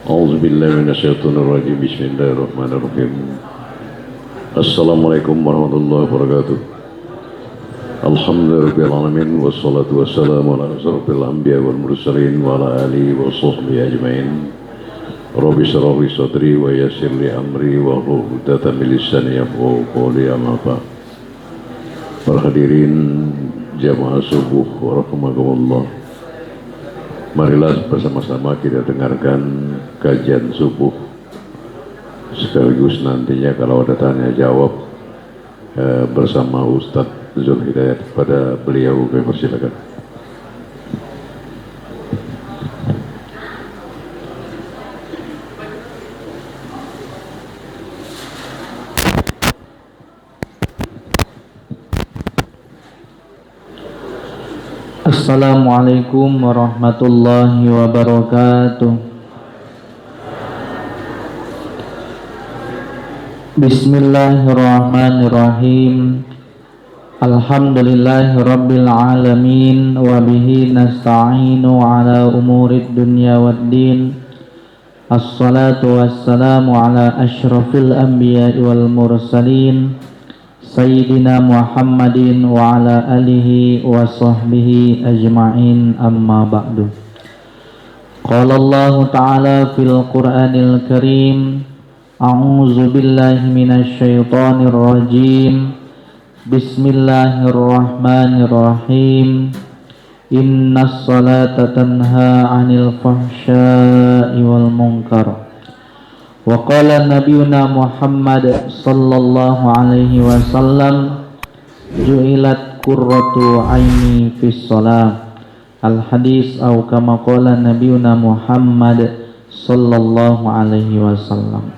A'udzu billahi minasyaitonir rajim. Bismillahirrahmanirrahim. Assalamualaikum warahmatullahi wabarakatuh. Alhamdulillahirabbil alamin wassalatu wassalamu ala asyrofil anbiya'i wal mursalin wa ala alihi wa sahbihi ajmain. Rabbi shrah li sadri wa yassir li amri wa hlul 'uqdatam min lisani yafqahu qawli. Amma ba'd. Para hadirin jamaah subuh warahmatullah. Marilah bersama-sama kita dengarkan kajian subuh, sekaligus nantinya kalau ada tanya jawab bersama Ustadz Zulhidayat. Pada beliau kami persilakan. Assalamualaikum warahmatullahi wabarakatuh. Bismillahirrahmanirrahim. Alhamdulillahi rabbil alamin. Wabihi nasta'inu ala umurid dunya waddin. Assalatu wassalamu ala ashrafil anbiya'i wal mursalin Sayyidina Muhammadin wa ala alihi wa sahbihi ajma'in, amma ba'du. Qala Allah ta'ala fil Qur'anil Karim, a'udzu billahi minasy syaithanir rajim. Bismillahirrahmanirrahim. Innas salata tanha 'anil fahsya'i wal munkar. Wa qala nabiyuna Muhammad sallallahu alaihi wasallam, ju'ilat qurratu aini fis shalah. Al hadis atau kama qala nabiyuna Muhammad sallallahu alaihi wasallam.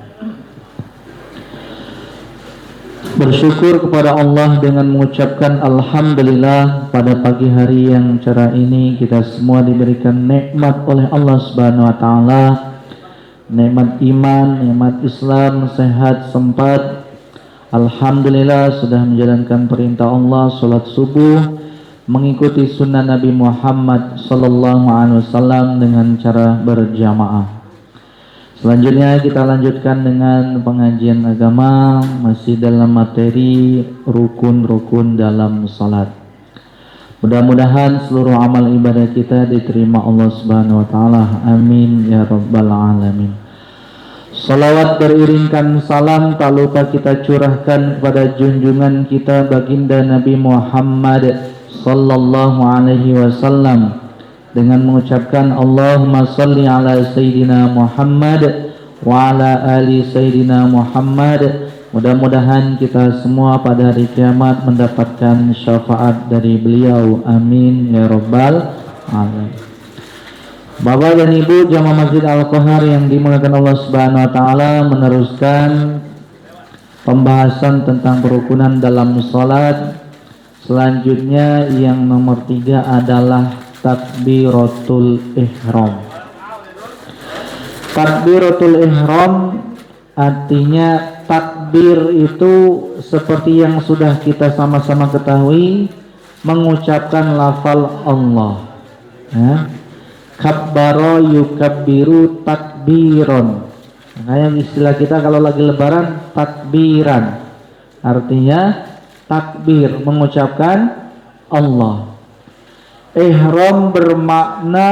Bersyukur kepada Allah dengan mengucapkan alhamdulillah pada pagi hari yang cerah ini kita semua diberikan nikmat oleh Allah Subhanahu wa taala. Nikmat iman, nikmat Islam, sehat, sempat. Alhamdulillah sudah menjalankan perintah Allah, salat subuh, mengikuti sunnah Nabi Muhammad sallallahu alaihi wasallam dengan cara berjamaah. Selanjutnya kita lanjutkan dengan pengajian agama, masih dalam materi rukun-rukun dalam salat. Mudah-mudahan seluruh amal ibadah kita diterima Allah Subhanahu wa taala. Amin ya rabbal alamin. Salawat beriringkan salam tak lupa kita curahkan kepada junjungan kita baginda Nabi Muhammad sallallahu alaihi wasallam dengan mengucapkan Allahumma salli ala sayyidina Muhammad wa ala ali sayyidina Muhammad. Mudah-mudahan kita semua pada hari kiamat mendapatkan syafaat dari beliau. Amin ya rabbal alamin. Bapak dan Ibu jamaah Masjid Al-Qahar yang dimuliakan Allah Subhanahu wa taala, meneruskan pembahasan tentang kerukunan dalam salat. Selanjutnya yang nomor 3 adalah takbiratul ihram. Takbiratul ihram artinya takbir itu seperti yang sudah kita sama-sama ketahui, mengucapkan lafal Allah. Ya. Kabbaro yukabbiru takbiron. Kayak istilah kita kalau lagi lebaran, takbiran. Artinya takbir, mengucapkan Allah. Ihram bermakna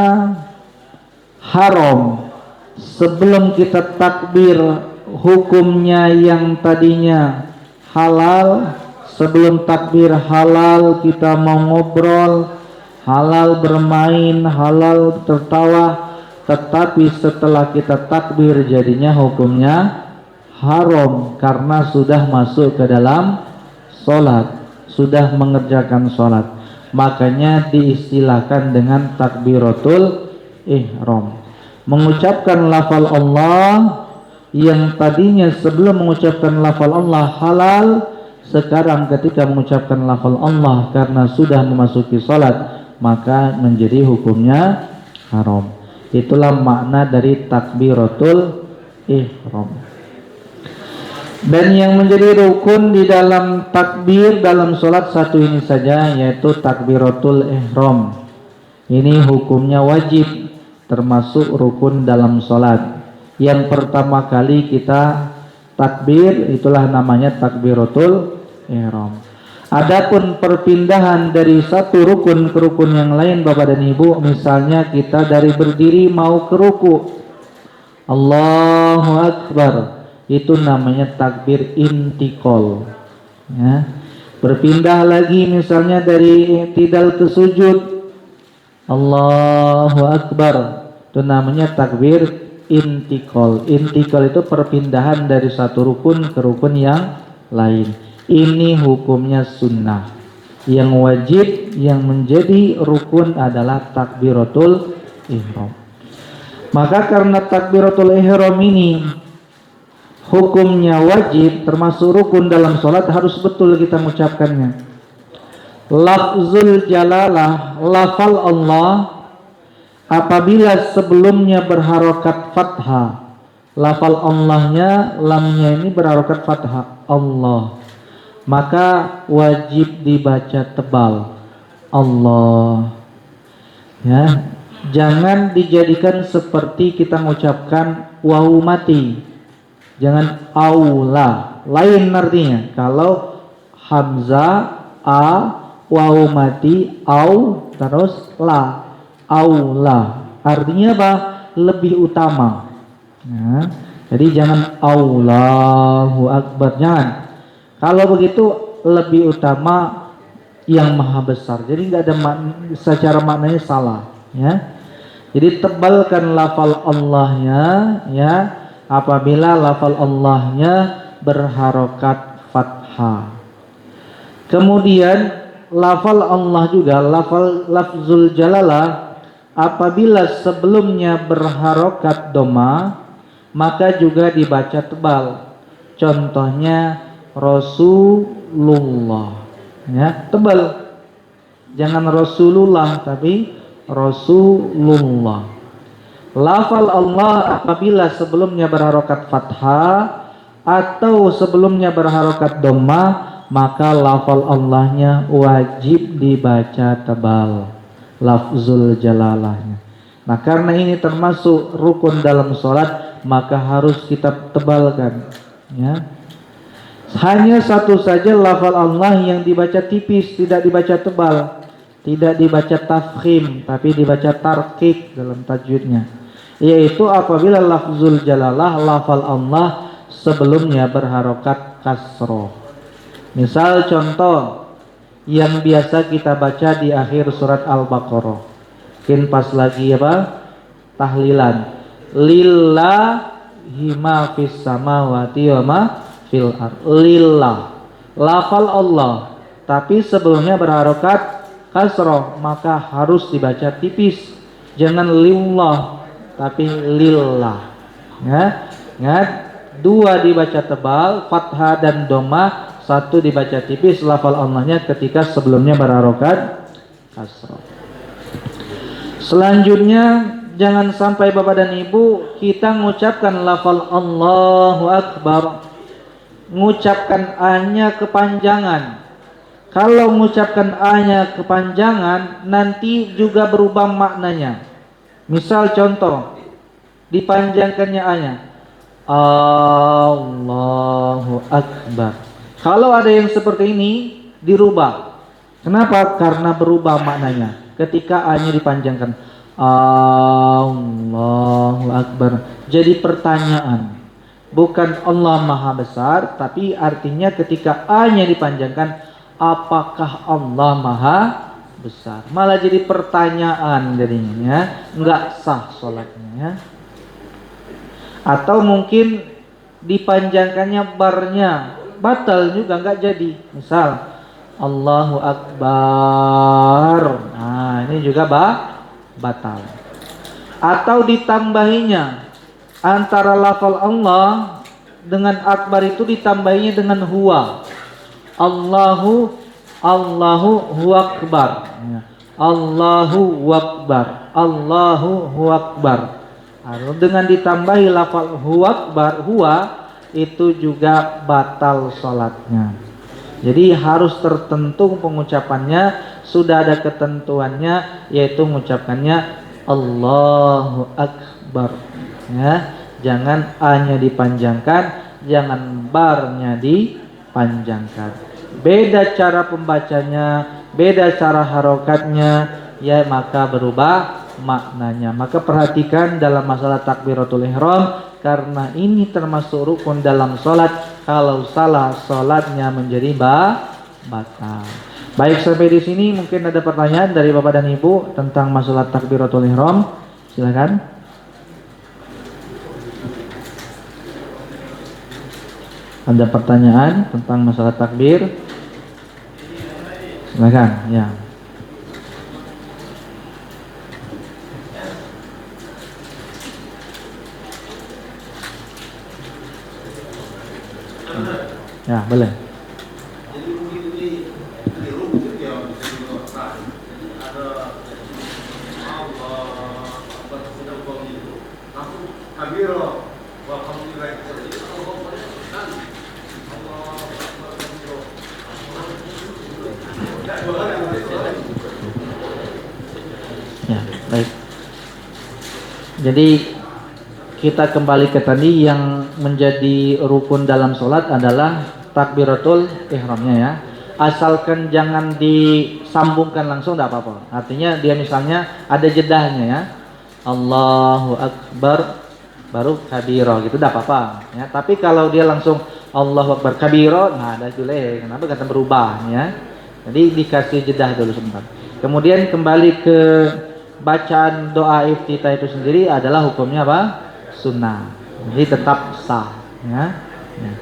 haram. Sebelum kita takbir, hukumnya yang tadinya halal, sebelum takbir halal kita mau ngobrol, halal bermain, halal tertawa, tetapi setelah kita takbir jadinya hukumnya haram karena sudah masuk ke dalam sholat, sudah mengerjakan sholat. Makanya diistilahkan dengan takbiratul ihram. Mengucapkan lafal Allah yang tadinya sebelum mengucapkan lafal Allah halal, sekarang ketika mengucapkan lafal Allah karena sudah memasuki sholat maka menjadi hukumnya haram. Itulah makna dari takbiratul ihram. Dan yang menjadi rukun di dalam takbir dalam sholat satu ini saja, yaitu takbiratul ihram. Ini hukumnya wajib, termasuk rukun dalam sholat. Yang pertama kali kita takbir, itulah namanya takbiratul ihram. Adapun perpindahan dari satu rukun ke rukun yang lain Bapak dan Ibu, misalnya kita dari berdiri mau ke ruku, Allahu Akbar, itu namanya takbir intikal, ya. Berpindah lagi misalnya dari tidal ke sujud, Allahu Akbar, itu namanya takbir intikal. Intikal itu perpindahan dari satu rukun ke rukun yang lain. Ini hukumnya sunnah. Yang wajib, yang menjadi rukun adalah takbiratul ihram. Maka karena takbiratul ihram ini hukumnya wajib, termasuk rukun dalam sholat, harus betul kita mengucapkannya. Lafzul jalalah, lafal Allah, apabila sebelumnya berharokat fathah, lafal Allahnya, lamnya ini berharokat fathah, Allah, maka wajib dibaca tebal, Allah, ya. Jangan dijadikan seperti kita mengucapkan wawu mati. Jangan aula, lain artinya. Kalau hamzah a, wawu mati au, terus la, aula, artinya apa? Lebih utama, ya. Jadi jangan Allahu Akbar, jangan. Kalau begitu lebih utama yang maha besar. Jadi nggak ada secara maknanya salah, ya. Jadi tebalkan lafal Allahnya, ya, apabila lafal Allahnya berharokat fathah. Kemudian lafal Allah juga, lafzul jalalah, apabila sebelumnya berharokat doma, maka juga dibaca tebal. Contohnya Rasulullah, ya, tebal. Jangan Rasulullah, tapi Rasulullah. Lafal Allah apabila sebelumnya berharokat fathah atau sebelumnya berharokat dhamma, maka lafal Allahnya wajib dibaca tebal, lafzul jalalahnya. Nah, karena ini termasuk rukun dalam sholat, maka harus kita tebalkan, ya. Hanya satu saja lafal Allah yang dibaca tipis, tidak dibaca tebal, tidak dibaca tafkhim, tapi dibaca tarkik dalam tajwidnya, yaitu apabila lafzul jalalah, lafal Allah sebelumnya berharokat kasroh. Misal contoh yang biasa kita baca di akhir surat Al-Baqarah, mungkin pas lagi apa? Tahlilan, lillahi ma fis samawati wa ma fil ard. Lillah, lafal Allah, tapi sebelumnya berharokat kasroh, maka harus dibaca tipis. Jangan lillah, tapi lillah, ya. Ingat, dua dibaca tebal, fathah dan doma, satu dibaca tipis lafal Allahnya ketika sebelumnya berharokat kasroh. Selanjutnya, jangan sampai Bapak dan Ibu kita mengucapkan lafal Allahu Akbar, mengucapkan A-nya kepanjangan. Kalau mengucapkan A-nya kepanjangan, nanti juga berubah maknanya. Misal contoh, dipanjangkannya A-nya, Allahu Akbar. Kalau ada yang seperti ini, dirubah. Kenapa? Karena berubah maknanya ketika A-nya dipanjangkan, Allahu Akbar. Jadi pertanyaan, bukan Allah Maha Besar, tapi artinya ketika A-nya dipanjangkan, apakah Allah Maha Besar? Malah jadi pertanyaan jadinya, nggak sah sholatnya. Atau mungkin dipanjangkannya barnya, batal juga, nggak jadi. Misal Allahu Akbar, nah ini juga batal. Atau ditambahinya antara lafal Allah dengan akbar itu ditambahinya dengan huwa, Allahu akbar, Allahu akbar, Allahu akbar. Dengan ditambahi lafal huwa itu juga batal sholatnya. Jadi harus tertentu pengucapannya, sudah ada ketentuannya, yaitu mengucapkannya Allahu Akbar, ya. Jangan A-nya dipanjangkan, jangan bar-nya dipanjangkan. Beda cara pembacanya, beda cara harokatnya, ya maka berubah maknanya. Maka perhatikan dalam masalah takbiratul ihram, karena ini termasuk rukun dalam sholat. Kalau salah sholatnya menjadi batal. Baik, sampai di sini mungkin ada pertanyaan dari Bapak dan Ibu tentang masalah takbiratul ihram. Silakan. Ada pertanyaan tentang masalah takbir? Silakan, ya. Ya, boleh. Ya, baik. Jadi kita kembali ke tadi, yang menjadi rukun dalam sholat adalah takbiratul ihramnya ya. Asalkan jangan disambungkan langsung, tidak apa-apa. Artinya dia misalnya ada jedahnya ya. Allahu Akbar baru kabiro gitu, tidak apa-apa ya. Tapi kalau dia langsung Allahu Akbar kabiro, nah ada juleh. Kenapa kata berubah ya? Jadi dikasih jedah dulu sebentar. Kemudian kembali ke bacaan doa iftitah itu sendiri adalah hukumnya apa? Sunnah. Jadi tetap sah ya. Ya.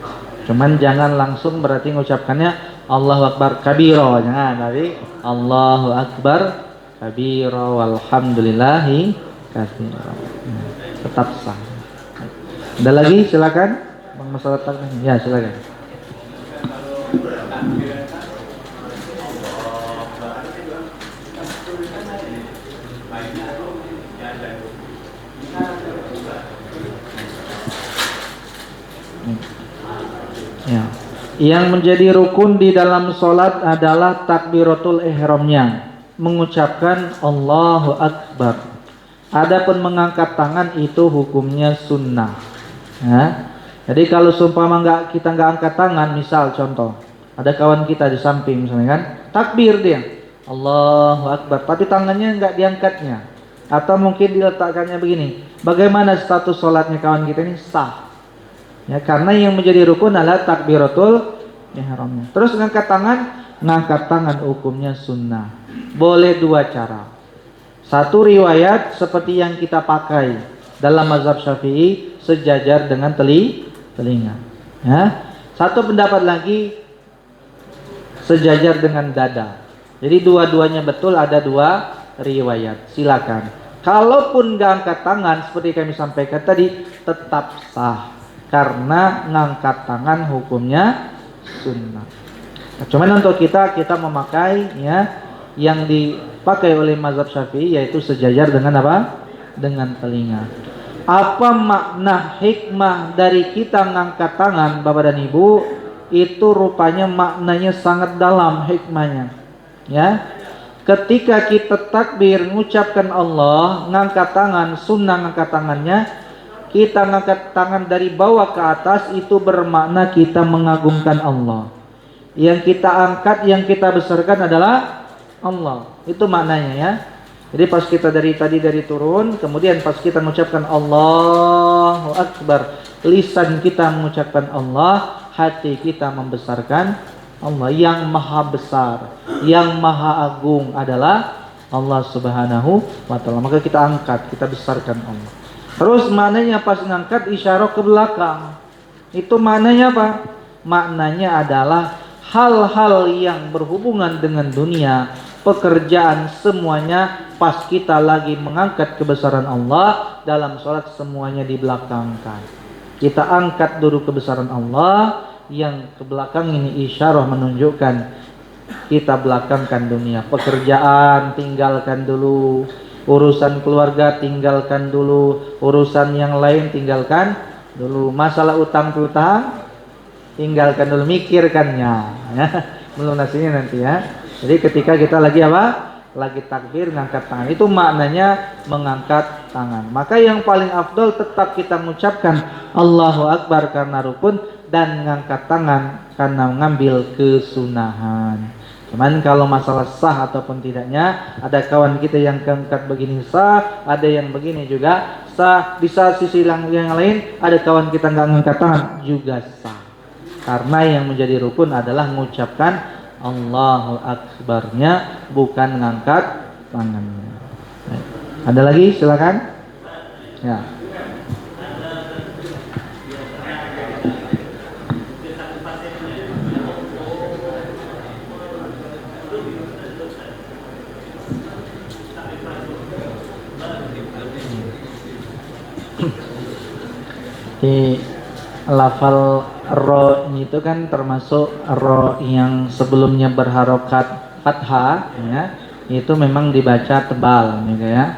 Cuman jangan langsung berarti mengucapkannya Allahu Akbar kabiro, jangan. Tapi Allahu Akbar kabiro walhamdulillahi katsira. Ya. Tetap sah. Ada lagi, silakan. Masalah takbir. Ya, silakan. Ya. Yang menjadi rukun di dalam sholat adalah takbiratul ihramnya, mengucapkan Allahu Akbar. Adapun mengangkat tangan itu hukumnya sunnah. Ya. Jadi kalau seumpama kita nggak angkat tangan, misal contoh, ada kawan kita di samping misalnya kan, takbir dia, Allahu Akbar, tapi tangannya nggak diangkatnya, atau mungkin diletakkannya begini. Bagaimana status sholatnya kawan kita ini? Sah. Ya, karena yang menjadi rukun adalah takbiratul ihramnya. Terus ngangkat tangan hukumnya sunnah. Boleh dua cara. Satu riwayat seperti yang kita pakai dalam mazhab Syafi'i, sejajar dengan telinga. Ya. Satu pendapat lagi sejajar dengan dada. Jadi dua-duanya betul, ada dua riwayat. Silakan. Kalaupun nggak angkat tangan seperti kami sampaikan tadi, tetap sah. Karena ngangkat tangan hukumnya sunnah. Nah, cuman untuk kita memakai ya yang dipakai oleh mazhab Syafi'i, yaitu sejajar dengan apa? Dengan telinga. Apa makna hikmah dari kita ngangkat tangan, Bapak dan Ibu? Itu rupanya maknanya sangat dalam hikmahnya. Ya. Ketika kita takbir mengucapkan Allah, ngangkat tangan, sunnah ngangkat tangannya, kita ngangkat tangan dari bawah ke atas, itu bermakna kita mengagungkan Allah. Yang kita angkat, yang kita besarkan adalah Allah. Itu maknanya ya. Jadi pas kita dari turun, kemudian pas kita mengucapkan Allahu Akbar, lisan kita mengucapkan Allah, hati kita membesarkan Allah. Yang maha besar, yang maha agung adalah Allah Subhanahu wa ta'ala. Maka kita angkat, kita besarkan Allah. Terus maknanya pas ngangkat isyarat ke belakang. Itu maknanya apa? Maknanya adalah hal-hal yang berhubungan dengan dunia, pekerjaan, semuanya pas kita lagi mengangkat kebesaran Allah dalam sholat, semuanya dibelakangkan. Kita angkat dulu kebesaran Allah, yang ke belakang ini isyarah menunjukkan kita belakangkan dunia. Pekerjaan tinggalkan dulu, urusan keluarga tinggalkan dulu, urusan yang lain tinggalkan dulu, masalah utang piutang tinggalkan dulu, mikirkannya ya, melunasinya nanti ya. Jadi ketika kita lagi apa? lagi takbir ngangkat tangan. Itu maknanya mengangkat tangan. Maka yang paling afdol tetap kita mengucapkan Allahu Akbar karena rukun dan ngangkat tangan karena mengambil kesunahan. Cuman kalau masalah sah ataupun tidaknya, ada kawan kita yang keangkat begini sah, ada yang begini juga sah. Di sisi yang lain, ada kawan kita nggak ngangkat tangan juga sah. Karena yang menjadi rukun adalah mengucapkan Allahu Akbarnya, bukan ngangkat tangannya. Baik. Ada lagi? Silakan. Ya. Di lafal ro itu kan termasuk ro yang sebelumnya berharokat fathah, ya, itu memang dibaca tebal, gitu ya.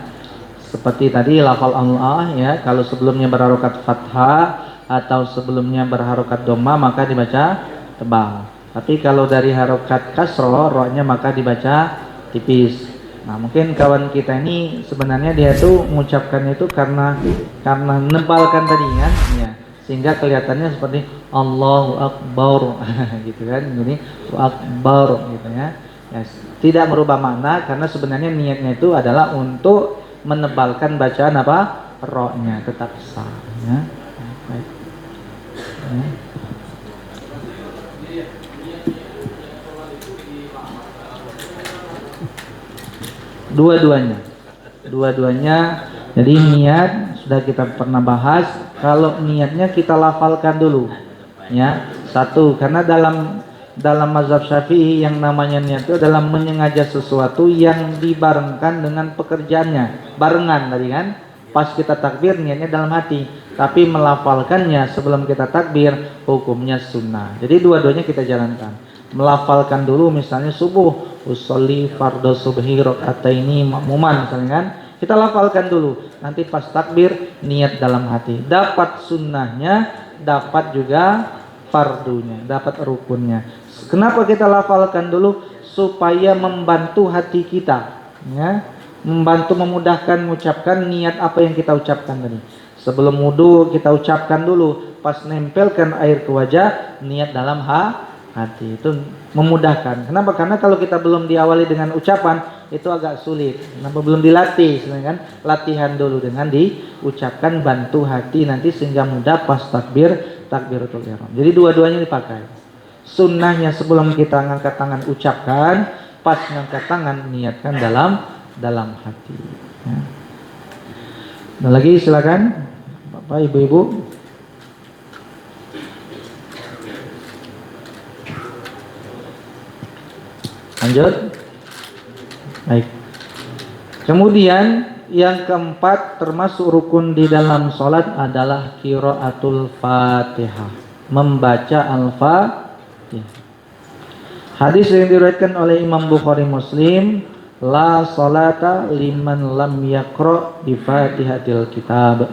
Seperti tadi lafal Allah, ya, kalau sebelumnya berharokat fathah atau sebelumnya berharokat dhamma maka dibaca tebal. Tapi kalau dari harokat kasroh, ro-nya maka dibaca tipis. Nah, mungkin kawan kita ini sebenarnya dia tuh mengucapkan itu karena nebalkan tadi kan, ya, sehingga kelihatannya seperti Allahu Akbar gitu kan, jadi Akbar gitu ya. Ya, tidak merubah makna karena sebenarnya niatnya itu adalah untuk menebalkan bacaan apa? Ro-nya tetap sah, ya. Baik. Ya. Dua-duanya. Jadi niat sudah kita pernah bahas. Kalau niatnya kita lafalkan dulu, ya. Satu, karena dalam mazhab Syafi'i yang namanya niat itu adalah menyengaja sesuatu yang dibarengkan dengan pekerjaannya, barengan tadi kan. Pas kita takbir niatnya dalam hati, tapi melafalkannya sebelum kita takbir hukumnya sunnah. Jadi dua-duanya kita jalankan. Melafalkan dulu misalnya subuh, usolli fardhu subhi rakaataini makmuman misalnya kan, kita lafalkan dulu, nanti pas takbir niat dalam hati, dapat sunnahnya, dapat juga fardunya, dapat rukunnya. Kenapa kita lafalkan dulu? Supaya membantu hati kita, ya, membantu memudahkan mengucapkan niat apa yang kita ucapkan tadi. Sebelum wudu kita ucapkan dulu, pas nempelkan air ke wajah niat dalam hati, itu memudahkan. Kenapa? Karena kalau kita belum diawali dengan ucapan itu agak sulit. Kenapa belum dilatih? Sebenarnya kan latihan dulu dengan diucapkan, bantu hati nanti sehingga mudah pas takbiratul ihram. Jadi dua-duanya dipakai. Sunnahnya sebelum kita ngangkat tangan ucapkan, pas ngangkat tangan niatkan dalam hati. Ya. Nah, lagi silakan Bapak Ibu-ibu. Lanjut. Baik. Kemudian yang keempat termasuk rukun di dalam sholat adalah qiraatul Fatihah, membaca Al-Fatihah. Hadis yang diriwayatkan oleh Imam Bukhari Muslim, la salata liman lam yaqra bi Fatihatil Kitab.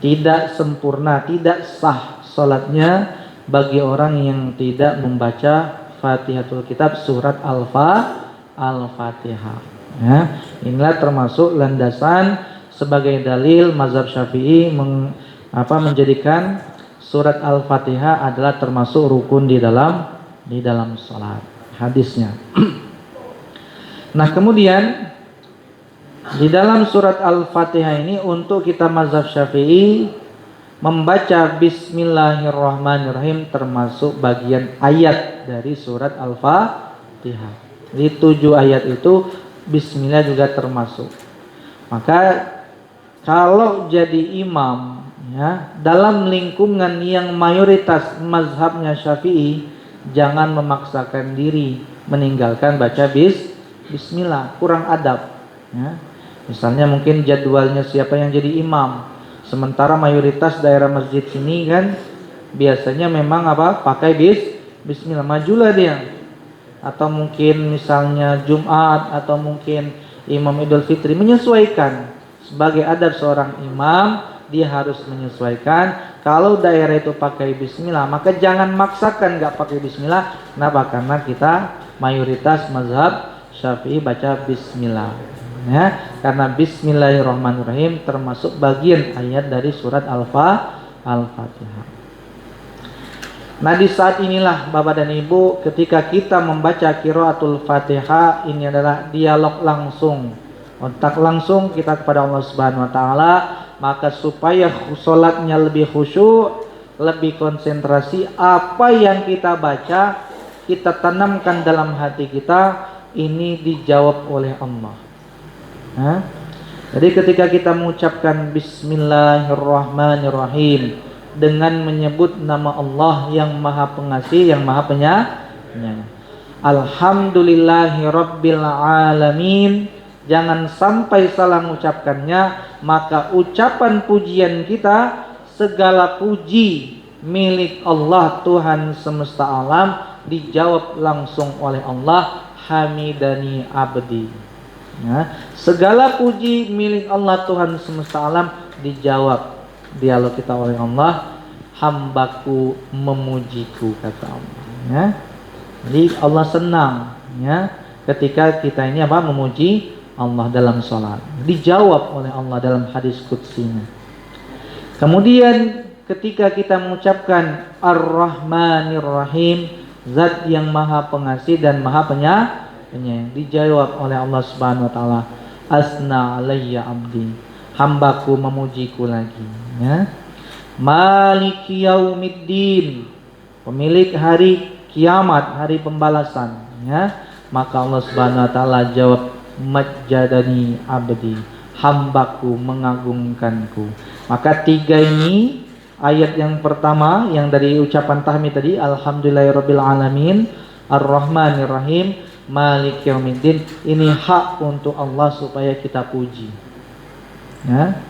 Tidak sempurna, tidak sah sholatnya bagi orang yang tidak membaca Fatihatul Kitab, surat Al-Fatihah. Ya, inilah termasuk landasan sebagai dalil mazhab Syafi'i menjadikan surat Al-Fatihah adalah termasuk rukun di dalam salat. Hadisnya. Nah, kemudian di dalam surat Al-Fatihah ini untuk kita mazhab Syafi'i membaca Bismillahirrahmanirrahim termasuk bagian ayat dari surat Al-Fatihah. Di 7 ayat itu Bismillah juga termasuk. Maka kalau jadi imam, ya, dalam lingkungan yang mayoritas mazhabnya Syafi'i, jangan memaksakan diri meninggalkan baca Bismillah, kurang adab. Ya. Misalnya mungkin jadwalnya siapa yang jadi imam, sementara mayoritas daerah masjid sini kan biasanya memang pakai Bismillah, majulah dia. Atau mungkin misalnya Jumat atau mungkin Imam Idul Fitri, menyesuaikan. Sebagai adab seorang imam, dia harus menyesuaikan. Kalau daerah itu pakai Bismillah, maka jangan maksakan nggak pakai Bismillah. Kenapa? Karena kita mayoritas mazhab Syafi'i baca bismillah. Ya, karena bismillahirrahmanirrahim termasuk bagian ayat dari surat Al-Fatihah. Nah, di saat inilah Bapak dan Ibu, ketika kita membaca qiraatul Fatihah, ini adalah dialog langsung, kontak langsung kita kepada Allah Subhanahu wa taala. Maka supaya salatnya lebih khusyuk, lebih konsentrasi, apa yang kita baca kita tanamkan dalam hati kita, ini dijawab oleh Allah. Nah, jadi ketika kita mengucapkan bismillahirrahmanirrahim dengan menyebut nama Allah yang Maha Pengasih, yang Maha Penyayang, alhamdulillahirabbil alamin, jangan sampai salah mengucapkannya. Maka ucapan pujian kita, segala puji milik Allah Tuhan semesta alam, dijawab langsung oleh Allah, hamidani abdi. Ya, segala puji milik Allah Tuhan semesta alam, dijawab dialog kita oleh Allah, hambaku memujiku, kata Allah. Ya, jadi Allah senang ya ketika kita ini memuji Allah dalam sholat, dijawab oleh Allah dalam hadis qudsinya. Kemudian ketika kita mengucapkan Ar-Rahmanir-Rahim, zat yang Maha Pengasih dan Maha Penyayang, dijawab oleh Allah Subhanahu wa taala, asna alayya abdi, hambaku memujiku lagi. Ya. Maliki yaumiddin, pemilik hari kiamat, hari pembalasan. Ya. Maka Allah Subhanahu wa taala jawab, majjadani abdi, hambaku mengagungkanku. Maka tiga ini, ayat yang pertama yang dari ucapan tahmid tadi, alhamdulillahirabbil alamin, ar-rahmanirrahim, malik yaumiddin, ini hak untuk Allah supaya kita puji. Ya.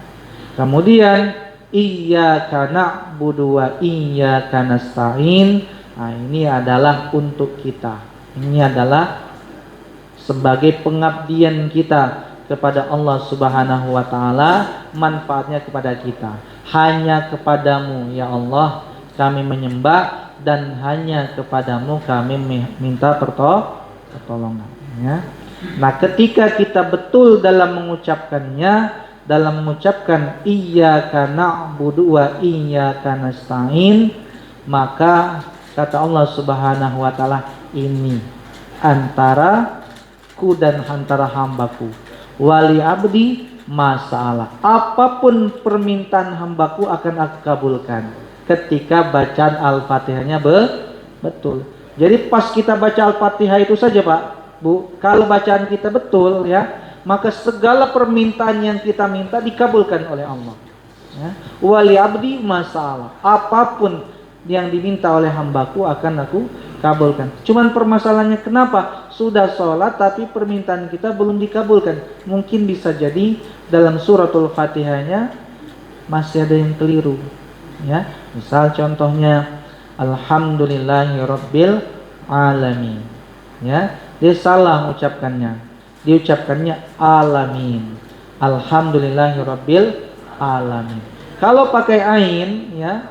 Kemudian iyyaka na'budu wa iyyaka nasta'in, nah ini adalah untuk kita. Ini adalah sebagai pengabdian kita kepada Allah Subhanahu wa taala, manfaatnya kepada kita. Hanya kepadamu ya Allah kami menyembah, dan hanya kepadamu kami minta pertolongan. Ya. Nah, ketika kita betul dalam mengucapkannya, dalam mengucapkan iyyaka na'budu wa iyyaka nasta'in, maka kata Allah Subhanahu wa taala, ini antara ku dan antara hambaku, wali abdi masalah, apapun permintaan hambaku akan aku kabulkan ketika bacaan Al-Fatihahnya betul. Jadi pas kita baca Al-Fatihah itu saja Pak Bu, kalau bacaan kita betul ya, maka segala permintaan yang kita minta dikabulkan oleh Allah. Ya. Wali abdi masalah, apapun yang diminta oleh hambaku akan aku kabulkan. Cuman permasalahannya kenapa sudah sholat tapi permintaan kita belum dikabulkan? Mungkin bisa jadi dalam suratul Fatihahnya masih ada yang keliru. Ya, misal contohnya alhamdulillahirabbil alamin. Ya, dia salah mengucapkannya. Diucapkannya alamin. Alhamdulillahirabbil alamin. Kalau pakai ain ya,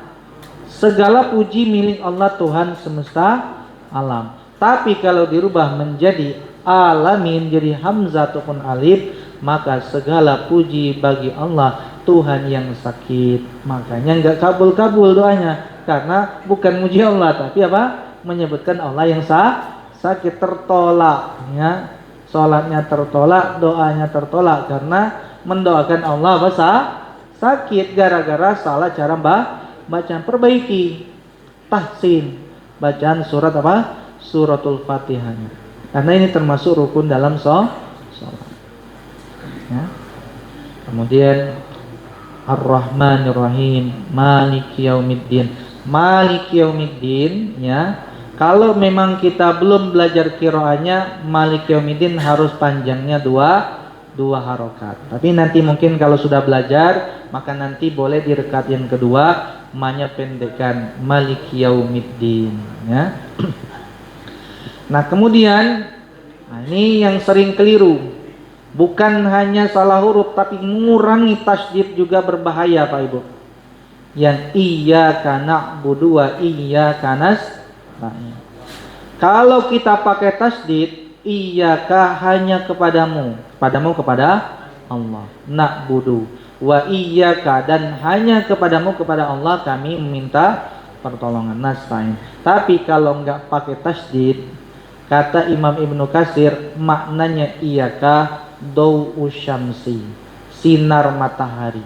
segala puji milik Allah Tuhan semesta alam. Tapi kalau dirubah menjadi alamin, jadi hamzah ataupun alif, maka segala puji bagi Allah Tuhan yang sakit. Makanya enggak kabul-kabul doanya, karena bukan muji Allah tapi menyebutkan Allah yang sakit, tertolak ya. Salatnya tertolak, doanya tertolak karena mendoakan Allah sakit gara-gara salah cara bacaan. Perbaiki, tahsin bacaan surat suratul Fatihahnya, karena ini termasuk rukun dalam sholat ya. Kemudian Ar-Rahmanir-Rahim, Maliki yaumiddin. Maliki yaumiddin ya, kalau memang kita belum belajar qiraahnya, Maliki yaumiddin harus panjangnya dua harokat. Tapi nanti mungkin kalau sudah belajar, maka nanti boleh di rekat yang kedua manya pendekkan Maliki yaumiddin ya. Nah, kemudian ini yang sering keliru. Bukan hanya salah huruf tapi mengurangi tasydid juga berbahaya Pak Ibu. Yang iyyaka na'budu wa iyyaka nasta'in. Kalau kita pakai tasydid Iyyaka hanya kepadamu kepada Allah. Na'budu wa iyyaka dan hanya kepadamu kepada Allah kami meminta pertolongan. Nasta'in. Tapi kalau enggak pakai tasdid, kata Imam Ibnu Katsir maknanya iyyaka daw'u syamsi, sinar matahari.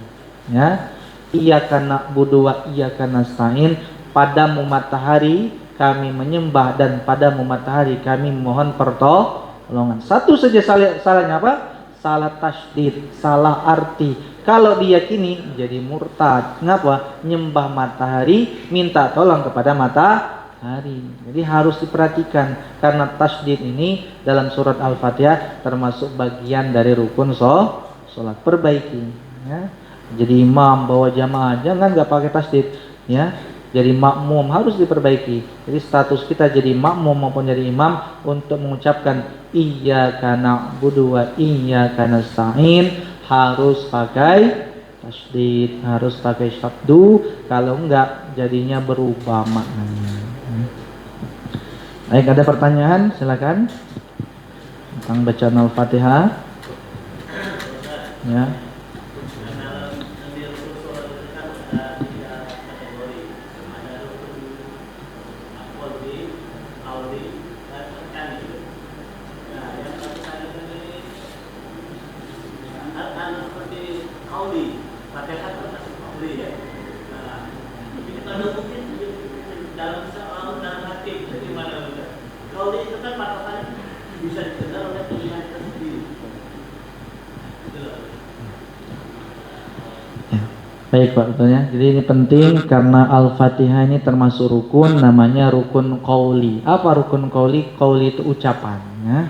Ya. Iyyaka na'budu wa iyyaka nasta'in, padamu matahari kami menyembah dan padamu matahari kami mohon pertolongan. Satu saja salahnya apa? Salah tasdid, salah arti. Kalau diyakini jadi murtad. Kenapa? Nyembah matahari, minta tolong kepada matahari. Jadi harus diperhatikan karena tasdid ini dalam surat Al-Fatihah termasuk bagian dari rukun sholat. Perbaiki. Ya. Jadi imam bawa jamaah jangan nggak pakai tasdid. Ya. Jadi makmum harus diperbaiki. Jadi status kita jadi makmum maupun jadi imam untuk mengucapkan iyyaka na'budu wa iyyaka nasta'in harus pakai tasdid, harus pakai syaddu. Kalau enggak jadinya berubah maknanya. Baik, ada pertanyaan? Silakan. Tentang bacaan Al-Fatihah. Ya. Baik Pak, betul ya. Jadi ini penting karena Al-Fatihah ini termasuk rukun, namanya rukun qauli. Apa rukun qauli? Qauli itu ucapan ya.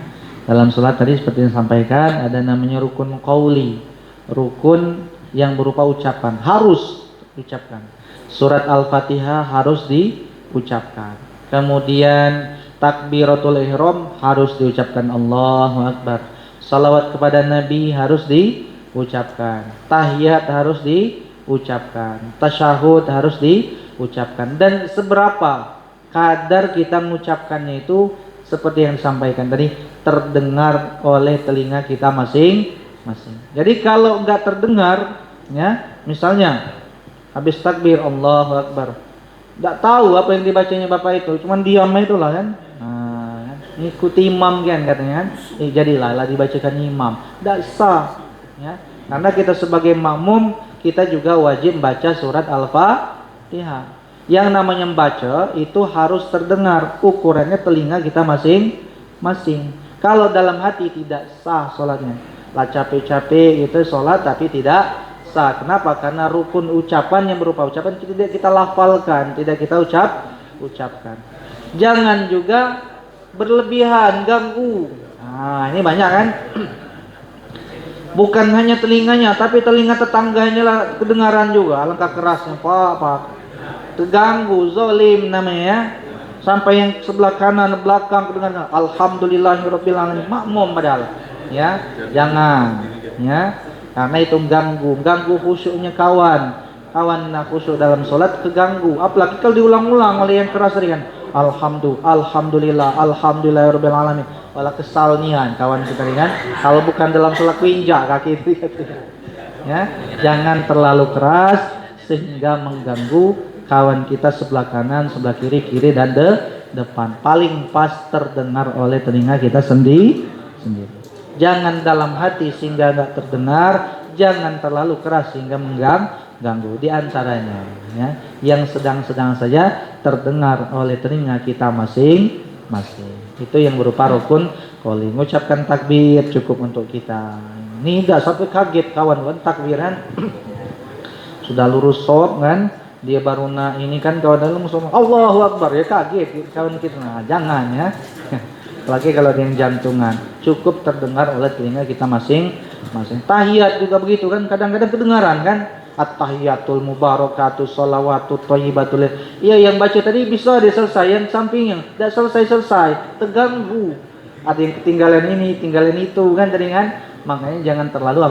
Dalam sholat tadi seperti yang disampaikan ada namanya rukun qauli. Rukun yang berupa ucapan, harus diucapkan. Surat Al-Fatihah harus diucapkan. Kemudian takbiratul ihram harus diucapkan Allahu Akbar. Salawat kepada Nabi harus diucapkan. Tahiyat harus diucapkan, tasyahud harus diucapkan. Dan seberapa kadar kita mengucapkannya itu seperti yang disampaikan tadi, terdengar oleh telinga kita masing-masing. Jadi kalau enggak terdengar ya, misalnya habis takbir Allahu Akbar, enggak tahu apa yang dibacanya Bapak itu, cuman diam itulah kan. Nah, ikuti imam kan katanya kan. Jadilah dibacakan imam. Enggak sah ya. Karena kita sebagai makmum kita juga wajib baca surat Al-Fatihah. Yang namanya membaca itu harus terdengar, ukurannya telinga kita masing-masing. Kalau dalam hati tidak sah sholatnya. Lah capek-capek itu sholat tapi tidak sah. Kenapa? Karena rukun ucapan yang berupa ucapan tidak kita lafalkan, tidak kita ucapkan. Jangan juga berlebihan, ganggu. Nah, ini banyak kan? Bukan hanya telinganya, tapi telinga tetangganya lah kedengaran juga. Alangkah kerasnya, Pak. Terganggu, zolim namanya ya. Sampai yang sebelah kanan, belakang kedengaran. Alhamdulillahirabbil alamin. Makmum padahal. Ya, jangan. Ya, karena itu ganggu khusyuknya kawan. Kawan khusyuk dalam sholat keganggu. Apalagi kalau diulang-ulang oleh yang keras tadi kan. Alhamdulillahirabbil alamin. Walau kesalnian kawan kita kan, kalau bukan dalam sholat injak kaki itu ya, jangan terlalu keras sehingga mengganggu kawan kita sebelah kanan, sebelah kiri dan depan. Paling pas terdengar oleh telinga kita sendiri. Jangan dalam hati sehingga tidak terdengar, jangan terlalu keras sehingga mengganggu. Di antaranya ya, yang sedang-sedang saja terdengar oleh telinga kita masing-masing. Itu yang berupa rukun qauli. Mengucapkan takbir cukup untuk kita. Ini tidak sampai kaget kawan-kawan takbiran. Sudah lurus sholat kan, dia baru ini kan kawan dalam musuh Allahu Akbar ya kaget kawan kita. Nah, jangan ya. Apalagi kalau dia yang jantungan, cukup terdengar oleh telinga kita masing-masing. Tahiyat juga begitu kan, kadang-kadang kedengaran kan. At-tahiyatul mubarakatuh sholawatut thayyibatul. Iya, yang baca tadi bisa dia selesai, yang sampingnya tidak selesai, terganggu. Ada yang ketinggalan ini, tinggalan itu kan tadi kan. Makanya jangan terlalu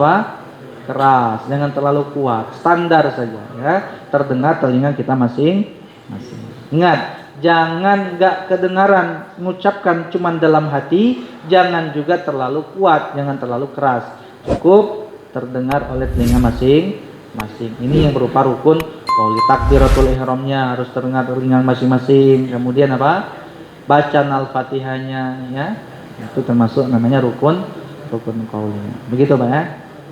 keras, jangan terlalu kuat, standar saja ya. Terdengar telinga kita masing-masing. Ingat, Jangan nggak kedengaran, mengucapkan cuman dalam hati, jangan juga terlalu kuat, jangan terlalu keras. Cukup terdengar oleh telinga masing-masing. Ini yang berupa rukun qauli. Takbiratul ihramnya harus terdengar telinga masing-masing. Kemudian apa? Bacaan Al-Fatihahnya, ya. Itu termasuk namanya rukun qauli. Begitu Pak ya.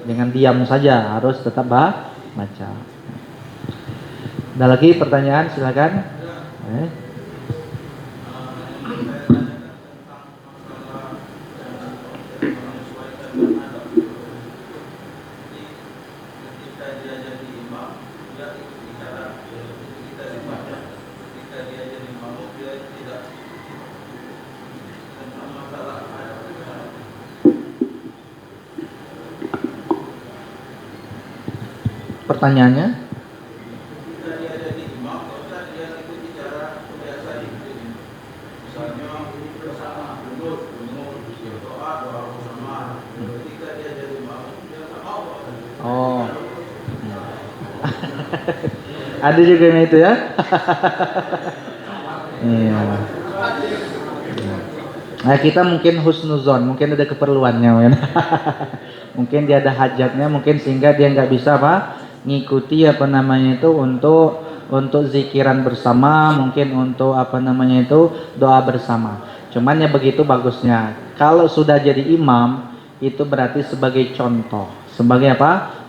Dengan diam saja harus tetap baca. Ada lagi pertanyaan, silakan. Pertanyaannya? Oh. Ada juga yang itu ya. Iya. Nah, kita mungkin husnuzon, mungkin ada keperluannya, mungkin dia ada hajatnya, mungkin sehingga dia nggak bisa ngikuti untuk zikiran bersama, mungkin untuk doa bersama. Cuman ya begitu bagusnya. Kalau sudah jadi imam, itu berarti sebagai contoh, sebagai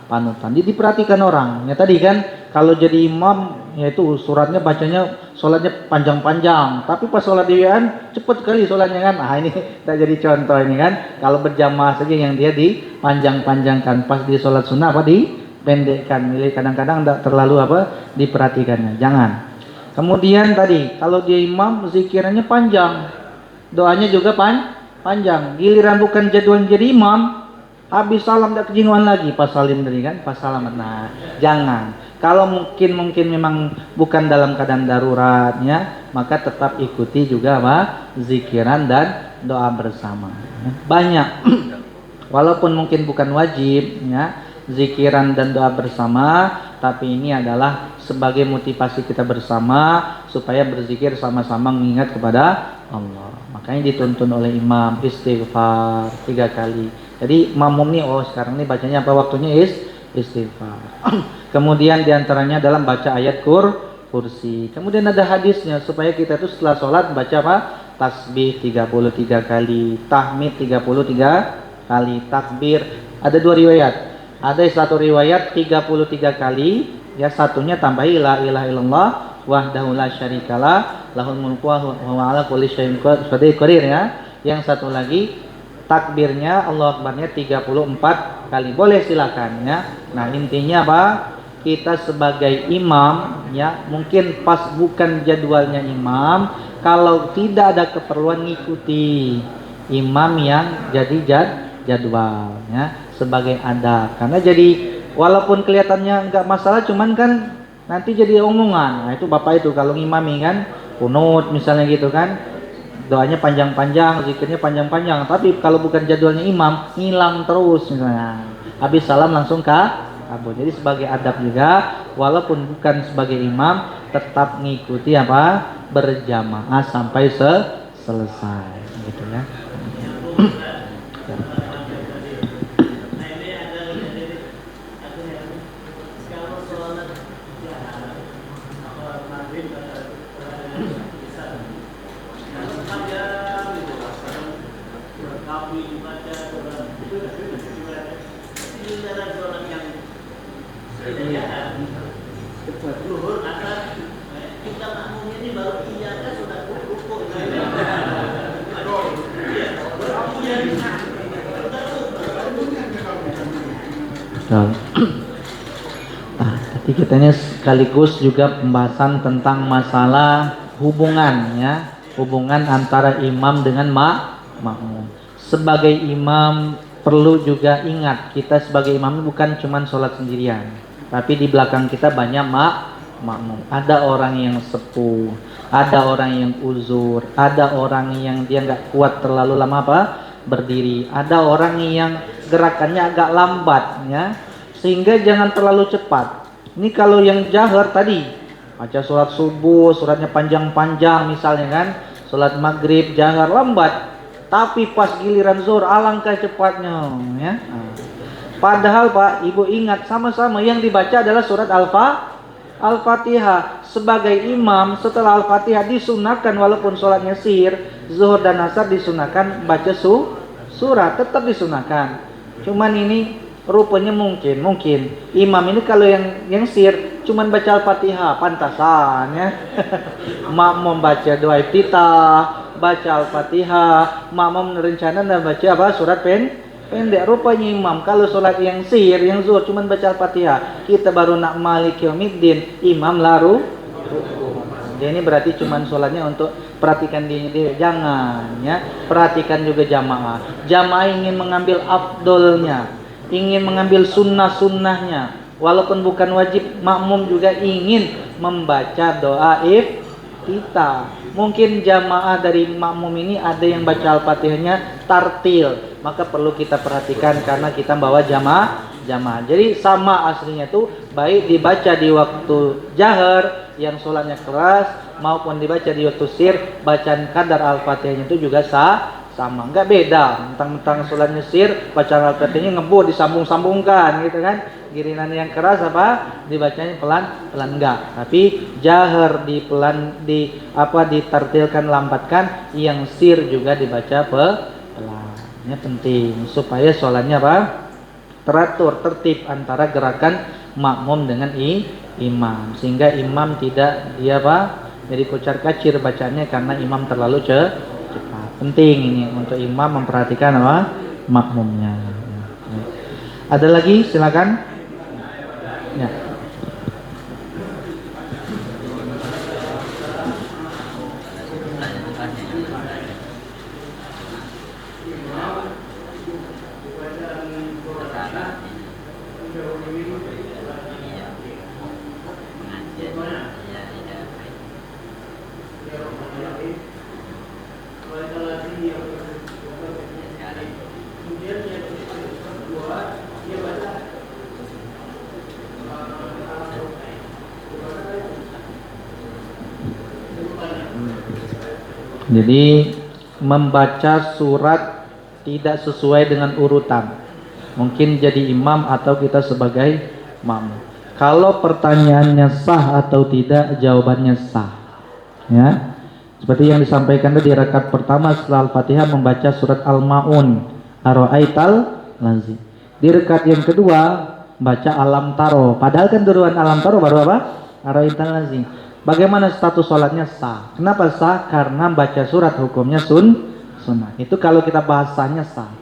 panutan. Jadi diperhatikan orang. Ya tadi kan kalau jadi imam yaitu suratnya bacanya sholatnya panjang-panjang, tapi pas sholat diwian cepet kali sholatnya kan. Nah ini kita jadi contoh ini kan. Kalau berjamaah saja yang dia dipanjang-panjangkan, pas di sholat sunnah dipendekkan. Jadi kadang-kadang tidak terlalu diperhatikannya. Jangan. Kemudian tadi kalau dia imam zikirannya panjang, doanya juga panjang. Giliran bukan jadwal jadi imam, habis salam tidak kejinguan lagi pas salim tadi kan, pas salam. Nah jangan. Kalau mungkin memang bukan dalam keadaan daruratnya, maka tetap ikuti juga zikiran dan doa bersama. Banyak. Walaupun mungkin bukan wajib ya, zikiran dan doa bersama, tapi ini adalah sebagai motivasi kita bersama supaya berzikir sama-sama mengingat kepada Allah. Makanya dituntun oleh imam istighfar 3 kali. Jadi makmum nih, sekarang nih bacanya apa waktunya istighfar. Kemudian diantaranya dalam baca ayat kursi. Kemudian ada hadisnya supaya kita itu setelah sholat baca tasbih 33 kali, tahmid 33 kali, takbir. Ada 2 riwayat. Ada satu riwayat 33 kali, ya satunya tambah la ilaha illallah wahdahu la syarikalah lahul mulku wa huwa ala kulli syai'in qadir ya. Yang satu lagi takbirnya Allah Akbarnya 34 kali. Boleh silakan ya. Nah, intinya kita sebagai imam ya, mungkin pas bukan jadwalnya imam, kalau tidak ada keperluan ngikuti imam yang jadi jadwal ya, sebagai adab. Karena jadi walaupun kelihatannya enggak masalah, cuman kan nanti jadi omongan. Nah, itu Bapak itu kalau ngimami kan kunut misalnya gitu kan, doanya panjang-panjang, zikirnya panjang-panjang, tapi kalau bukan jadwalnya imam ngilang terus misalnya. Habis salam langsung kabur. Jadi sebagai adab juga, walaupun bukan sebagai imam, tetap ngikuti berjamaah sampai selesai gitu ya. Tadi kitanya sekaligus juga pembahasan tentang masalah hubungan antara imam dengan makmum. Sebagai imam perlu juga ingat, kita sebagai imam bukan cuma sholat sendirian, tapi di belakang kita banyak makmum. Ada orang yang sepuh, ada orang yang uzur, ada orang yang dia nggak kuat terlalu lama berdiri, ada orang yang gerakannya agak lambat ya, sehingga jangan terlalu cepat. Ini kalau yang jahar tadi Baca surat subuh, suratnya panjang-panjang misalnya kan. Surat maghrib jangan lambat. Tapi pas giliran zuhur alangkah cepatnya ya. Padahal Pak, Ibu ingat sama-sama yang dibaca adalah surat Al-Fatihah. Sebagai imam setelah Al-Fatihah disunahkan walaupun sholatnya sihir, zuhur dan asar disunahkan baca surat, tetap disunahkan. Cuman ini rupanya mungkin imam ini kalau yang sihir cuman baca Al-Fatihah pantasan ya. Makmum baca doa iftitah, baca Al-Fatihah, makmum rencana dan baca apa? Surat pendek. Rupanya imam kalau sholat yang sihir, yang zuhur cuman baca Al-Fatihah, kita baru nak malik yaumiddin, imam laru. Dia ini berarti cuman sholatnya untuk perhatikan diri, jangan ya. Perhatikan juga jamaah. Jamaah ingin mengambil afdolnya, ingin mengambil sunnah-sunnahnya, walaupun bukan wajib. Makmum juga ingin membaca doa iftitah. Mungkin jamaah dari makmum ini ada yang baca Al-Fatihahnya tartil, maka perlu kita perhatikan karena kita bawa jamaah. Jadi sama aslinya tuh baik dibaca di waktu jahar yang sholatnya keras maupun dibaca di waktu sir, bacaan kadar Al-Fatihahnya itu juga sama, nggak beda. Mentang-mentang sholatnya sir, bacaan Al-Fatihahnya ngebut disambung-sambungkan gitu kan. Giliran yang keras apa dibacanya pelan enggak, tapi jahar ditartilkan, lambatkan. Yang sir juga dibaca pelan. Ini penting supaya sholatnya apa teratur, tertib antara gerakan makmum dengan imam, sehingga imam tidak jadi kocar-kacir bacanya karena imam terlalu cepat. Penting ini untuk imam memperhatikan makmumnya. Ada lagi silakan ya. Jadi membaca surat tidak sesuai dengan urutan, mungkin jadi imam atau kita sebagai makmum. Kalau pertanyaannya sah atau tidak, jawabannya sah ya. Seperti yang disampaikan di rakaat pertama setelah Al-Fatihah membaca surat Al-Maun, Ara'aital Lazi. Di rakaat yang kedua baca Alam Taro, padahal kan duluan Alam Taro baru apa? Ara'aital Lazi. Bagaimana status sholatnya? Sah. Kenapa sah? Karena baca surat hukumnya sunnah. Itu kalau kita bahasanya sah.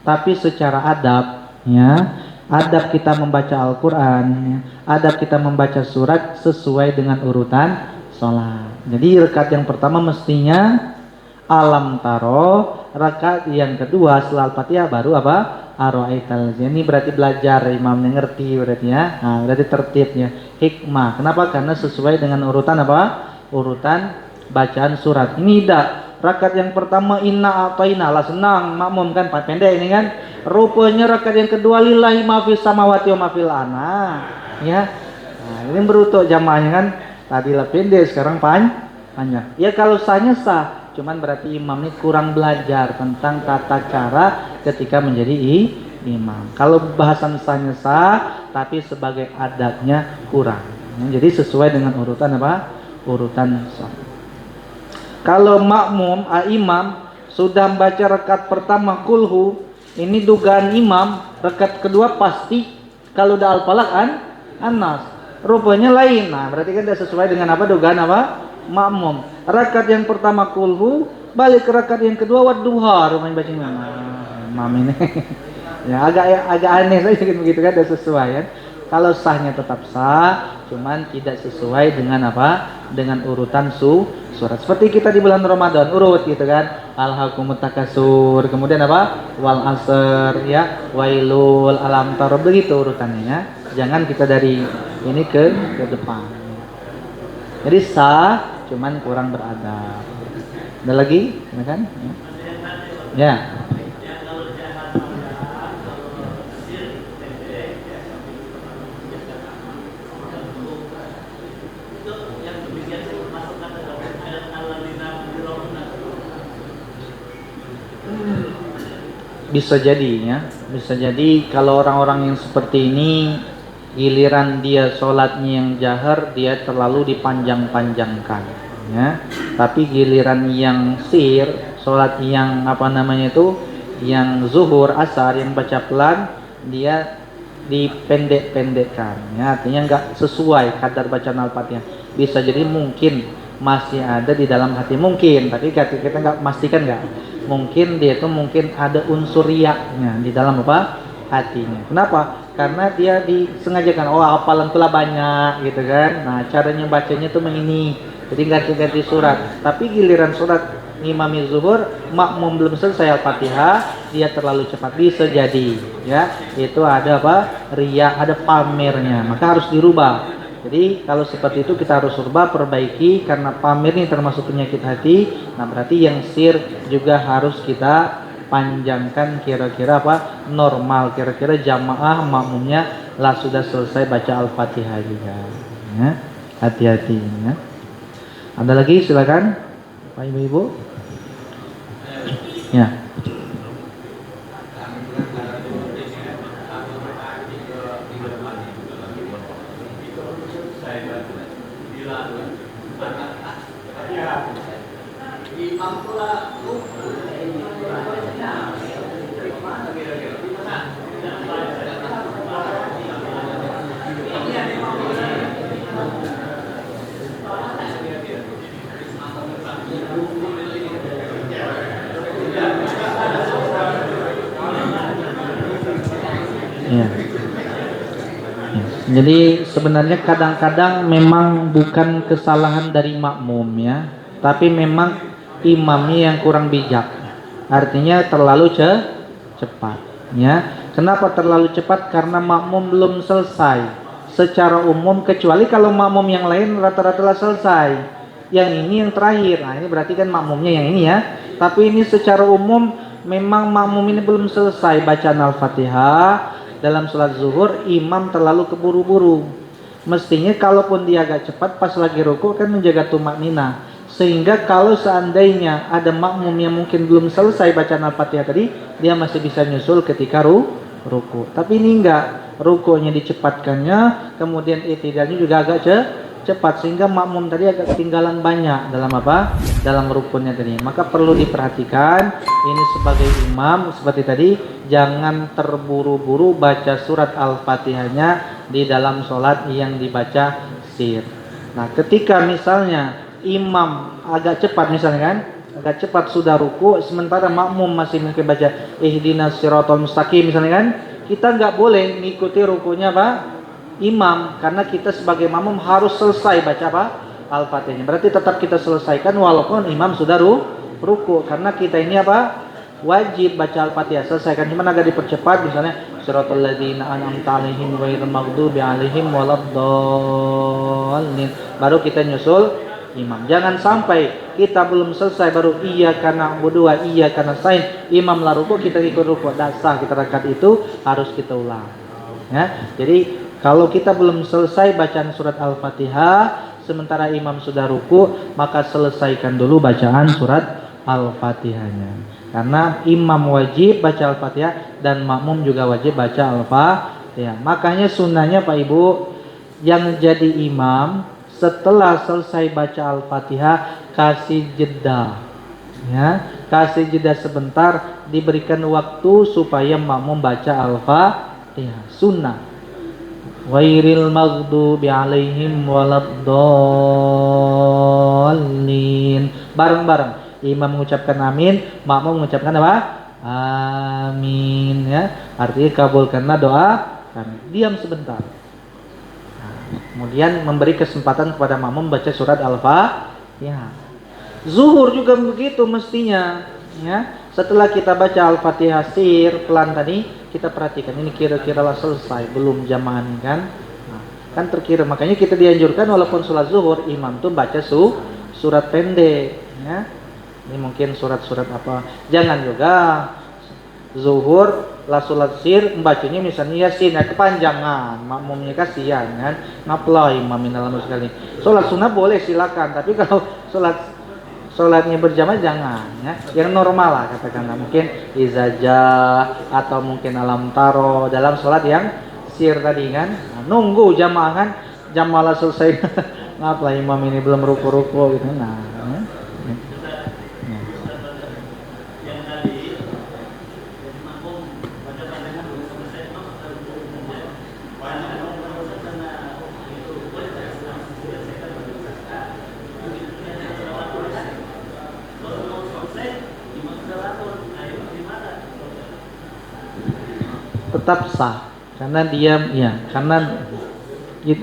Tapi secara adab ya, adab kita membaca Al-Quran ya, adab kita membaca surat sesuai dengan urutan sholat. Jadi rakaat yang pertama mestinya Alam Taro, rakaat yang kedua setelah Al-Fatihah baru apa? Ara'aital. Ini berarti belajar, imamnya ngerti berarti ya. Nah, berarti tertibnya hikmah. Kenapa? Karena sesuai dengan urutan apa? Urutan bacaan surat. Ini tidak. Rakaat yang pertama inna a'taina lah, senang makmum kan, pendek ini kan. Rupanya rakaat yang kedua lillahi ma fis samawati wa ma fil ana. Ya. Nah, ini berutuk jamaahnya kan. Tadi lah pendek, sekarang panjang. Ya kalau sahnya sah. Cuman berarti imam ini kurang belajar tentang tata cara ketika menjadi imam. Kalau bahasan sahnya sah, tapi sebagai adabnya kurang. Jadi sesuai dengan urutan apa? Urutan sah. Kalau makmum, imam sudah membaca rakaat pertama kulhu, ini dugaan imam, rakaat kedua pasti kalau udah al-falaq an-nas. Rupanya lain. Nah, berarti kan tidak sesuai dengan apa dugaan apa? Makmum. Rakaat yang pertama kulhu, balik ke rakaat yang kedua wadduha, rumahnya bacanya mam ini. Ya agak aneh saja begitu kan, tidak sesuai kan. Kalau sahnya tetap sah, cuman tidak sesuai dengan apa? Dengan urutan surat. Seperti kita di bulan Ramadan urut gitu kan. Alhaqumut takasur, kemudian apa? Wal asr ya, wailul, alam tar, begitu urutannya ya. Jangan kita dari ini ke depan. Jadi sah, cuman kurang beradab. Ada lagi, ya kan? Ya. bisa jadinya, bisa jadi kalau orang-orang yang seperti ini giliran dia sholatnya yang jahar dia terlalu dipanjang-panjangkan, ya. Tapi giliran yang sir, sholat yang apa namanya itu, yang zuhur, asar, yang baca pelan, dia dipendek-pendekkan, ya. Artinya nggak sesuai kadar bacaan Al-Fatihah. Bisa jadi mungkin masih ada di dalam hati, mungkin, tapi kita nggak pastikan, nggak mungkin dia itu mungkin ada unsur riyaknya di dalam apa hatinya. Kenapa? Karena dia disengajakan, oh hafalan telah banyak gitu kan. Nah caranya bacanya tuh begini, jadi ganti-ganti surat. Tapi giliran surat ngimami zuhur, makmum belum selesai Al-Fatihah, dia terlalu cepat, bisa jadi ya itu ada apa, riya, ada pamernya, maka harus dirubah. Jadi kalau seperti itu kita harus rubah, perbaiki, karena pamer ini termasuk penyakit hati. Nah berarti yang sir juga harus kita panjangkan, kira-kira apa, normal, kira-kira jamaah makmumnya lah sudah selesai baca Al-Fatihah juga, ya. Hati-hati ya. Ada lagi, silakan Pak Ibu-ibu. Ya. Ya. Jadi sebenarnya kadang-kadang memang bukan kesalahan dari makmum ya, tapi memang imamnya yang kurang bijak. Artinya terlalu cepat ya. Kenapa terlalu cepat? Karena makmum belum selesai secara umum, kecuali kalau makmum yang lain rata-rata selesai. Yang ini yang terakhir. Nah, ini berarti kan makmumnya yang ini ya. Tapi ini secara umum memang makmum ini belum selesai bacaan Al-Fatihah. Dalam sholat zuhur, imam terlalu keburu-buru. Mestinya kalaupun dia agak cepat, pas lagi ruku kan menjaga tumak nina. Sehingga kalau seandainya ada makmum yang mungkin belum selesai bacaan Al-Fatihah tadi, dia masih bisa nyusul ketika ruku. Tapi ini enggak, rukunya dicepatkannya, kemudian i'tidalnya juga agak cepat, sehingga makmum tadi agak ketinggalan banyak dalam apa? Dalam rukunnya tadi. Maka perlu diperhatikan, ini sebagai imam seperti tadi, jangan terburu-buru baca surat Al-Fatihahnya di dalam sholat yang dibaca sir. Nah, ketika misalnya imam agak cepat misalnya kan, agak cepat sudah ruku, sementara makmum masih mungkin baca ihdinas siratal mustaqim misalnya kan, kita nggak boleh mengikuti rukunya Pak imam, karena kita sebagai makmum harus selesai baca apa? Al-Fatihahnya. Berarti tetap kita selesaikan walaupun imam sudah ruku, karena kita ini apa? Wajib baca Al-Fatihah, selesaikan, cuma agak dipercepat misalnya siratal ladzina an'amta 'alaihim ghairil maghdubi 'alaihim waladdallin, baru kita nyusul imam. Jangan sampai kita belum selesai baru iyyaka na'budu wa iyyaka nasta'in, imam la ruku kita ikut ruku, dasar kita rakaat itu harus kita ulang ya. Jadi kalau kita belum selesai bacaan surat Al-Fatihah sementara imam sudah ruku, maka selesaikan dulu bacaan surat Al-Fatihahnya. Karena imam wajib baca Al-Fatihah dan makmum juga wajib baca Al-Fatihah. Makanya sunnahnya Pak Ibu, yang jadi imam setelah selesai baca Al-Fatihah kasih jeda. Ya, kasih jeda sebentar, diberikan waktu supaya makmum baca Al-Fatihah. Sunnah. Ghairil maghdubi 'alaihim waladdallin. Bareng-bareng. Imam mengucapkan amin, makmum mengucapkan apa? Amin ya. Artinya kabulkanlah doa kami. Diam sebentar. Nah, kemudian memberi kesempatan kepada makmum baca surat Al-Fatihah. Zuhur juga begitu mestinya ya. Setelah kita baca Al-Fatihah sir pelan tadi, kita perhatikan ini kira-kira selesai belum jamaah kan? Nah, kan terkira, makanya kita dianjurkan walaupun sholat zuhur imam tuh baca surat pendek ya. Ini mungkin surat-surat apa? Jangan juga zuhur lah sholat sir membacanya misalnya Yasin ya, kepanjangan, makmumnya kasihan kan? Ngaploi imam dalam sekali. Sholat sunnah boleh silakan, tapi kalau sholat sholatnya berjamaah jangan ya. Yang normal lah katakanlah, mungkin izaja atau mungkin alam taro dalam sholat yang sir tadi kan. Nah, nunggu jamaah kan, jamaah selesai. Ngapa imam ini belum ruku-ruku gitu. Nah, ya. Tetap sah karena dia ya karena ya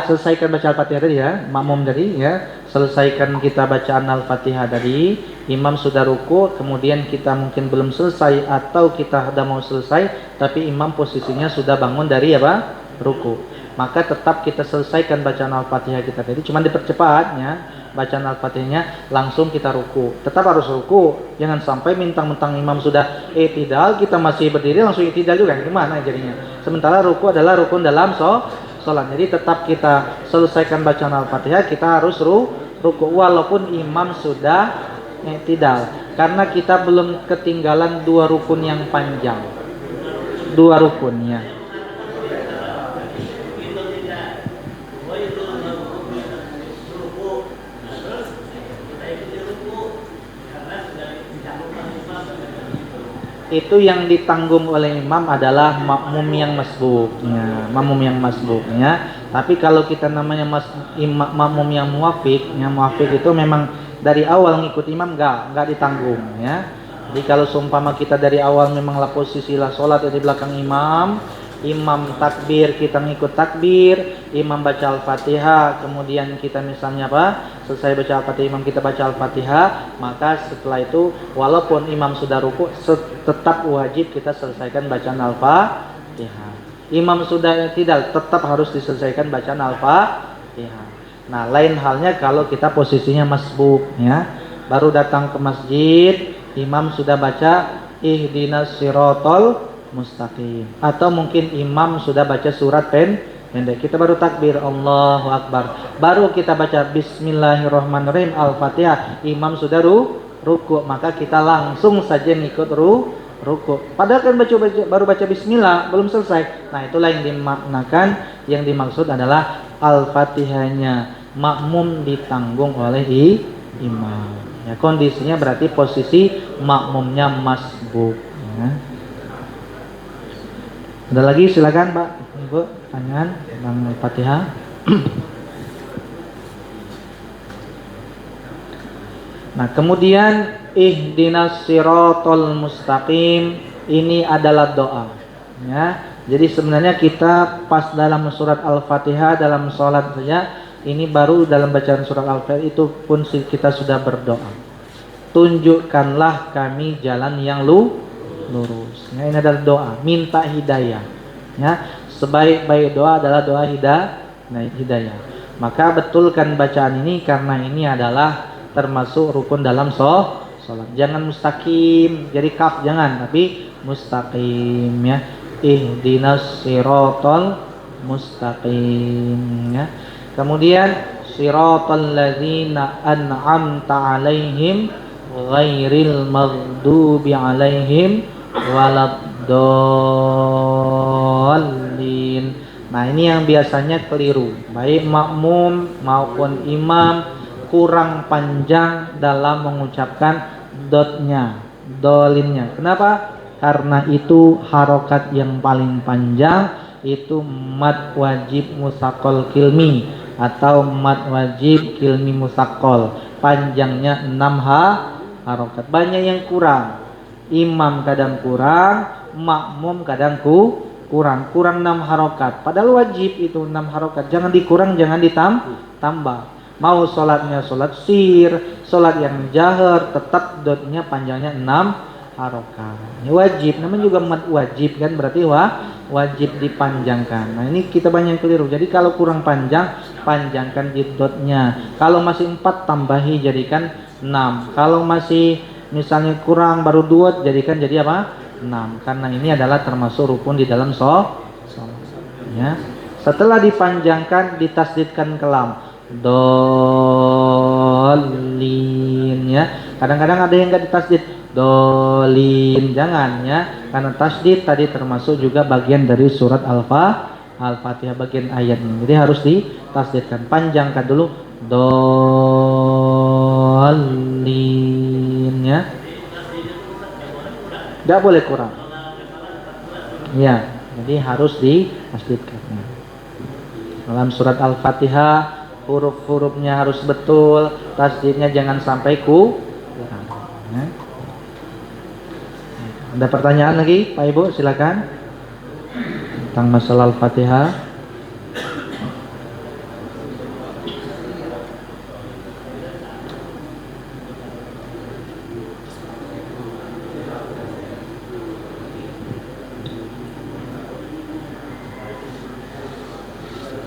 selesaikan baca Al-Fatihah tadi ya, makmum tadi ya, selesaikan kita bacaan Al-Fatihah tadi, imam sudah ruku, kemudian kita mungkin belum selesai atau kita sudah mau selesai tapi imam posisinya sudah bangun dari apa? Ruku. Maka tetap kita selesaikan bacaan Al-Fatihah kita tadi, cuman dipercepat ya. Bacaan Al-Fatihahnya langsung kita ruku. Tetap harus ruku. Jangan sampai mentang-mentang imam sudah i'tidal, kita masih berdiri langsung i'tidal juga. Gimana jadinya? Sementara ruku adalah rukun dalam sholat. Jadi tetap kita selesaikan bacaan Al-Fatihah, kita harus ruku walaupun imam sudah i'tidal. Karena kita belum ketinggalan dua rukun yang panjang. Dua rukun ya. Itu yang ditanggung oleh imam adalah makmum yang masbuknya, makmum yang masbuknya. Tapi kalau kita namanya makmum yang muafik itu memang dari awal ngikut imam enggak ditanggung ya. Jadi kalau seumpama kita dari awal memanglah posisilah sholat di belakang imam takbir, kita ngikut takbir, imam baca Al-Fatihah, kemudian kita misalnya selesai baca Al-Fatihah, imam kita baca Al-Fatihah, maka setelah itu walaupun imam sudah ruku, tetap wajib kita selesaikan bacaan Al-Fatihah. Imam sudah tidak, tetap harus diselesaikan bacaan Al-Fatihah. Nah, lain halnya kalau kita posisinya masbuk ya, baru datang ke masjid, imam sudah baca ihdinas siratal mustaqim, atau mungkin imam sudah baca surat pendek, kita baru takbir Allahu Akbar, baru kita baca Bismillahirrahmanirrahim Al-Fatihah, imam sudah ruku, maka kita langsung saja ngikut ruku. Padahal kan baru baca Bismillah, belum selesai. Nah, itulah yang dimaknakan, yang dimaksud adalah Al-Fatihahnya makmum ditanggung oleh imam. Ya, kondisinya berarti posisi makmumnya masbuk. Ya. Ada lagi silakan Pak Ibu, pertanyaan tentang Al-Fatihah. Nah, kemudian ihdinas siratal mustaqim ini adalah doa ya. Jadi sebenarnya kita pas dalam surat Al-Fatihah dalam sholat saja, ini baru dalam bacaan surat Al-Fatihah itu pun kita sudah berdoa. Tunjukkanlah kami jalan yang lurus. Ya, ini adalah doa, minta hidayah. Ya, sebaik-baik doa adalah doa hidayah. Maka betulkan bacaan ini karena ini adalah termasuk rukun dalam sholat. Jangan mustaqim, jadi kaf jangan, tapi mustaqim ya. Ihdinas siratal mustaqim ya. Kemudian siratal ladzina an'amta 'alaihim ghairil maghdubi 'alaihim waladdallin. Nah, ini yang biasanya keliru, baik makmum maupun imam kurang panjang dalam mengucapkan dolinnya. Kenapa? Karena itu harokat yang paling panjang, itu mad wajib musaqqal kilmi atau mad wajib kilmi musaqqal, panjangnya 6 harokat. Banyak yang kurang, imam kadang kurang, makmum kadang kurang 6 harokat. Padahal wajib itu 6 harokat, jangan dikurang, jangan ditambah. Mau sholatnya sholat sir, sholat yang jahar, tetap dotnya panjangnya 6 harokat. Ini wajib, namanya juga mad wajib kan, berarti wajib dipanjangkan. Nah, ini kita banyak keliru. Jadi kalau kurang panjang, panjangkan di dotnya. Kalau masih 4, tambahi jadikan 6. Kalau masih misalnya kurang baru 2, jadikan jadi apa? 6. Karena ini adalah termasuk rukun di dalam sholat. Ya. Setelah dipanjangkan, ditasdidkan kelam dolin ya. Kadang-kadang ada yang nggak ditasdid, dolin, jangan ya, karena tasdid tadi termasuk juga bagian dari surat Al-Fatihah bagian ayatnya, jadi harus ditasdidkan. Panjangkan dulu, dolin ya, nggak boleh kurang ya, jadi harus ditasdidkan. Dalam surat Al-Fatihah huruf-hurufnya harus betul, tasdidnya jangan sampai kurang ya. Ada pertanyaan lagi Pak Ibu, silakan tentang masalah Al-Fatihah.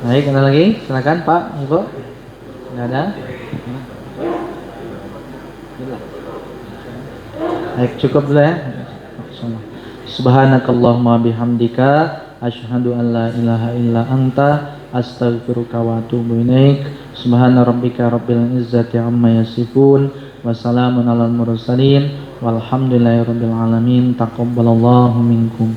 Baik, ada lagi? Silakan Pak, Ibu. Tidak ada? Baik, cukup dulu ya. Subhanakallahumma bihamdika asyhadu an la ilaha illa anta astaghfiruka wa atubu ilaik. Subhana rabbika rabbil izzati amma yasifun wa salamun alal mursalin walhamdulillahi rabbil alamin. Taqabbalallahu minkum.